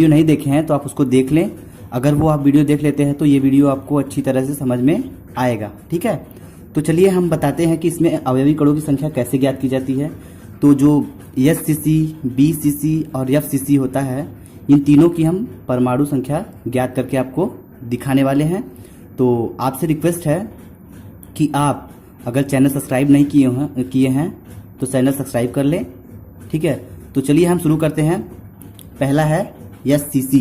Video नहीं देखे हैं तो आप उसको देख लें। अगर वो आप वीडियो देख लेते हैं तो ये वीडियो आपको अच्छी तरह से समझ में आएगा। ठीक है, तो चलिए हम बताते हैं कि इसमें अवयवी कणों की संख्या कैसे ज्ञात की जाती है। तो जो एससीसी, बीसीसी और एफसीसी होता है, इन तीनों की हम परमाणु संख्या ज्ञात करके आपको दिखाने वाले हैं। तो आपसे रिक्वेस्ट है कि आप अगर चैनल सब्सक्राइब नहीं किए हैं तो चैनल सब्सक्राइब कर लें। ठीक है, तो चलिए हम शुरू करते हैं। पहला है एससीसी।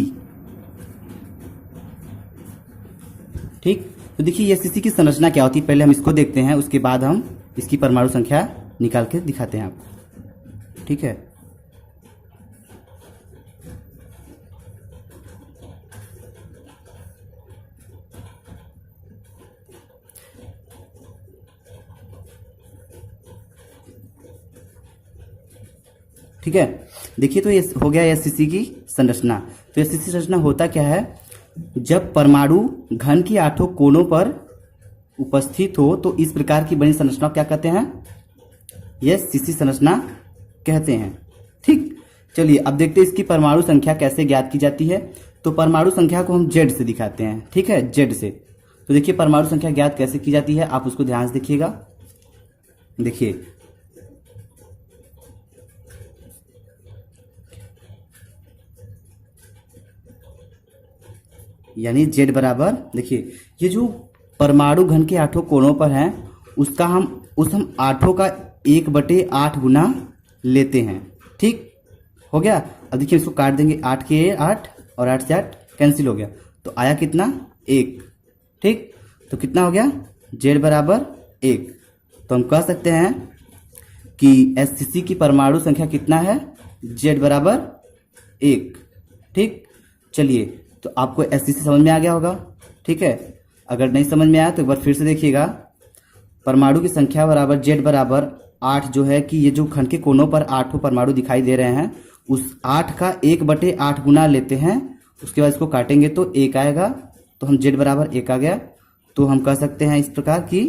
ठीक, तो देखिए एससीसी की संरचना क्या होती है, पहले हम इसको देखते हैं, उसके बाद हम इसकी परमाणु संख्या निकाल के दिखाते हैं आपको। ठीक है, ठीक है, देखिए तो ये हो गया एससीसी की संरचना। तो एससीसी संरचना होता क्या है, जब परमाणु घन की आठों कोनों पर उपस्थित हो तो इस प्रकार की बनी संरचना क्या कहते हैं, एससीसी संरचना कहते हैं। ठीक, चलिए अब देखते हैं इसकी परमाणु संख्या कैसे ज्ञात की जाती है। तो परमाणु संख्या को हम जेड से दिखाते हैं। ठीक है, जेड से। तो देखिए परमाणु संख्या ज्ञात कैसे की जाती है, आप उसको ध्यान से देखिएगा। देखिए यानी जेड बराबर, देखिए ये जो परमाणु घन के आठों कोनों पर है उसका हम आठों का 1/8 गुना लेते हैं। ठीक हो गया। अब देखिए इसको काट देंगे, 8 के 8 और 8 से 8 कैंसिल हो गया, तो आया कितना, 1। ठीक, तो कितना हो गया, जेड बराबर 1। तो हम कह सकते हैं कि एससीसी की परमाणु संख्या कितना है, जेड बराबर 1। ठीक, चलिए तो आपको एससीसी समझ में आ गया होगा। ठीक है, अगर नहीं समझ में आया तो एक बार फिर से देखिएगा। परमाणु की संख्या बराबर जेड बराबर 8 जो है कि ये जो घन के कोनों पर 8 परमाणु दिखाई दे रहे हैं, उस 8 का 1/8 गुना लेते हैं, उसके बाद इसको काटेंगे तो 1 आएगा। तो हम जेड बराबर 1 आ गया। तो हम कह सकते हैं इस प्रकार की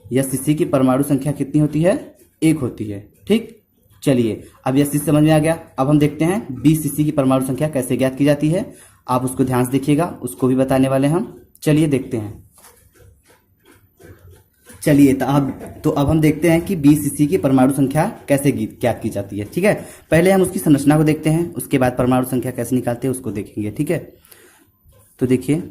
एससीसी की परमाणु संख्या कितनी होती है, 1 होती है। ठीक, चलिए अब एससीसी समझ में आ गया। अब हम देखते हैं बीसीसी की परमाणु संख्या कैसे ज्ञात की जाती है। आप उसको ध्यान से देखिएगा, उसको भी बताने वाले हम। चलिए देखते हैं। चलिए तो अब हम देखते हैं कि बीसीसी की परमाणु संख्या कैसे ज्ञात की जाती है। ठीक है, पहले हम उसकी संरचना को देखते हैं, उसके बाद परमाणु संख्या कैसे निकालते हैं उसको देखेंगे। ठीक है, तो देखिए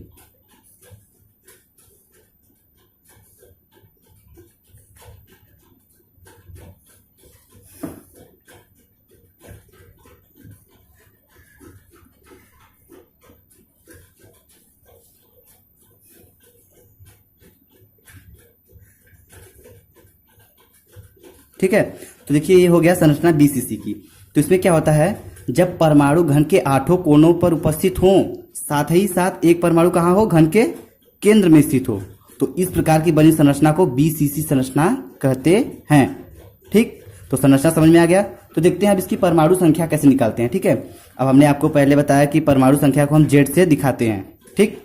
ठीक है, तो देखिए ये हो गया संरचना बीसीसी की। तो इसमें क्या होता है, जब परमाणु घन के आठों कोनों पर उपस्थित हो, साथ ही साथ एक परमाणु कहाँ हो, घन के केंद्र में स्थित हो, तो इस प्रकार की बनी संरचना को बीसीसी संरचना कहते हैं। ठीक, तो संरचना समझ में आ गया। तो देखते हैं अब इसकी परमाणु संख्या कैसे निकालते हैं। ठीक है, अब हमने आपको पहले बताया कि परमाणु संख्या को हम जेड से दिखाते हैं। ठीक,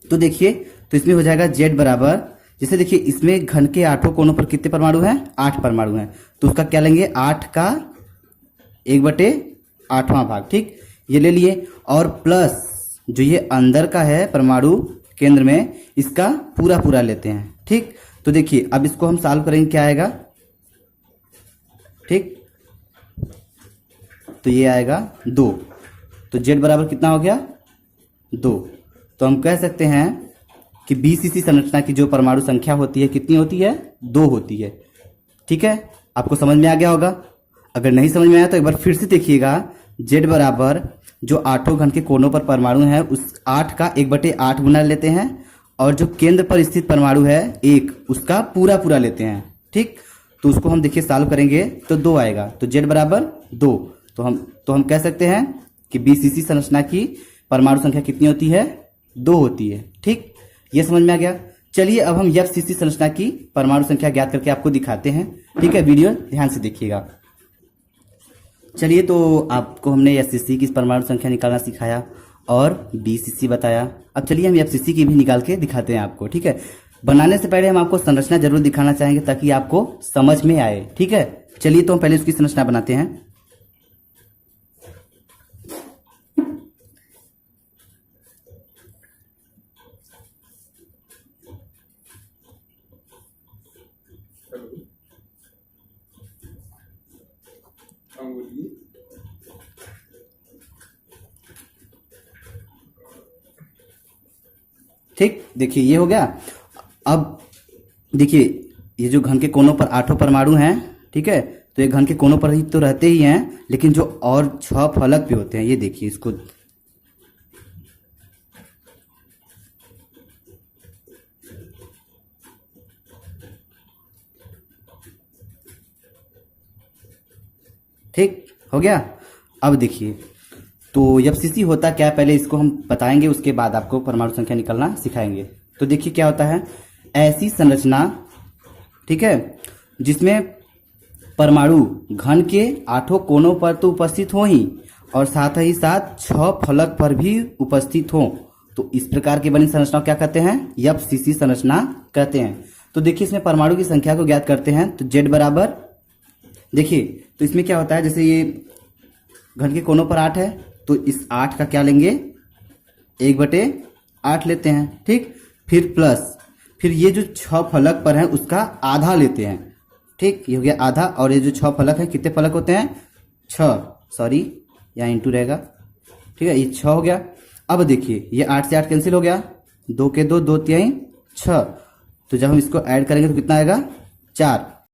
तो देखिए तो इसमें हो जाएगा जेड बराबर, जैसे देखिए इसमें घन के आठों कोनों पर कितने परमाणु हैं, 8 परमाणु हैं, तो उसका क्या लेंगे, 8 का 1/8वां भाग। ठीक, ये ले लिए, और प्लस जो ये अंदर का है परमाणु केंद्र में, इसका पूरा लेते हैं। ठीक, तो देखिए अब इसको हम सॉल्व करेंगे, क्या आएगा। ठीक, तो ये आएगा 2। तो जेड बराबर कितना हो गया, 2। तो हम कह सकते हैं कि बीसीसी संरचना की जो परमाणु संख्या होती है कितनी होती है, 2 होती है। ठीक है, आपको समझ में आ गया होगा। अगर नहीं समझ में आया तो एक बार फिर से देखिएगा। जेड बराबर जो आठों घन के कोनों पर परमाणु है उस 8 का 1/8 गुना लेते हैं, और जो केंद्र पर स्थित परमाणु है 1, उसका पूरा लेते हैं। ठीक, तो उसको हम देखिए सॉल्व करेंगे तो 2 आएगा। तो जेड बराबर 2। तो हम कह सकते हैं कि बीसीसी संरचना की परमाणु संख्या कितनी होती है, 2 होती है। ठीक, ये समझ में आ गया। चलिए अब हम एफसीसी संरचना की परमाणु संख्या ज्ञात करके आपको दिखाते हैं। ठीक है, वीडियो ध्यान से देखिएगा। चलिए तो आपको हमने एससीसी की परमाणु संख्या निकालना सिखाया और बीसीसी बताया। अब चलिए हम एफसीसी की भी निकाल के दिखाते हैं आपको। ठीक है, बनाने से पहले हम आपको संरचना जरूर दिखाना चाहेंगे ताकि आपको समझ में आए। ठीक है, चलिए तो हम पहले उसकी संरचना बनाते हैं। ठीक, देखिए ये हो गया। अब देखिए ये जो घन के कोनों पर 8 परमाणु हैं, ठीक है, तो ये घन के कोनों पर ही तो रहते ही हैं, लेकिन जो और 6 फलक भी होते हैं, ये देखिए इसको, ठीक हो गया। अब देखिए तो एफसीसी होता क्या है, पहले इसको हम बताएंगे, उसके बाद आपको परमाणु संख्या निकालना सिखाएंगे। तो देखिए क्या होता है, ऐसी संरचना, ठीक है, जिसमें परमाणु घन के 8 कोनों पर तो उपस्थित हो ही, और साथ ही साथ 6 फलक पर भी उपस्थित हो, तो इस प्रकार की बनी संरचना क्या कहते हैं, एफसीसी संरचना कहते हैं। तो देखिए इसमें परमाणु की संख्या को ज्ञात करते हैं। तो जेड बराबर, देखिए तो इसमें क्या होता है, जैसे ये घन के कोनों पर 8 है, तो इस 8 का क्या लेंगे, 1/8 लेते हैं, ठीक, फिर प्लस, फिर ये जो 6 फलक पर है उसका आधा लेते हैं, ठीक, ये हो गया आधा। और ये जो 6 फलक है, कितने फलक होते हैं, 6, सॉरी यहाँ इंटू रहेगा, ठीक है, ये 6 हो गया। अब देखिए ये 8 से 8 कैंसिल हो गया, 2 के 2, 2 3 6, तो जब हम इसको ऐड करेंगे तो कितना आएगा, 4।